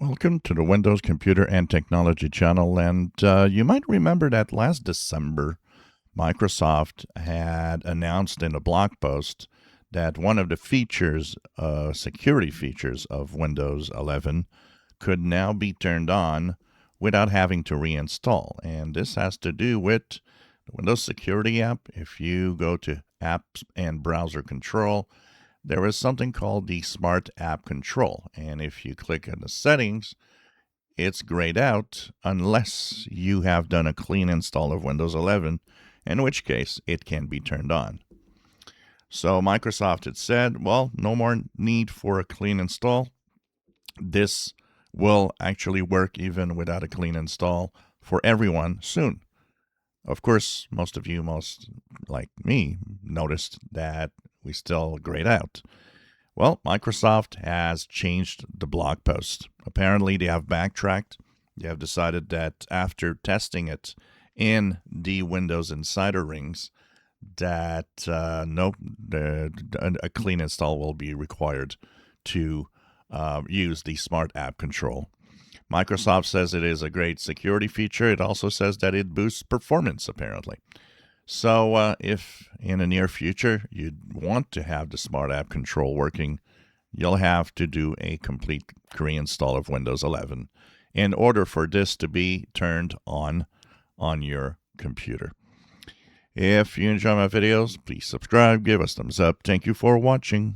Welcome to the Windows Computer and Technology channel. And you might remember that last December, Microsoft had announced in a blog post that one of the features, security features of Windows 11, could now be turned on without having to reinstall. And this has to do with the Windows Security app. If you go to Apps and Browser Control, there is something called the Smart App Control. And if you click on the settings, it's grayed out unless you have done a clean install of Windows 11, in which case it can be turned on. So Microsoft had said, well, no more need for a clean install. This will actually work even without a clean install for everyone soon. Of course, most of you, most like me, noticed that we still grayed out. Well, Microsoft has changed the blog post. Apparently, they have backtracked. They have decided that after testing it in the Windows Insider rings, that a clean install will be required to use the Smart App Control. Microsoft says it is a great security feature. It also says that it boosts performance, apparently. So if in the near future you'd want to have the Smart App Control working, you'll have to do a complete reinstall of Windows 11 in order for this to be turned on your computer. If you enjoy my videos, please subscribe, give us a thumbs up. Thank you for watching.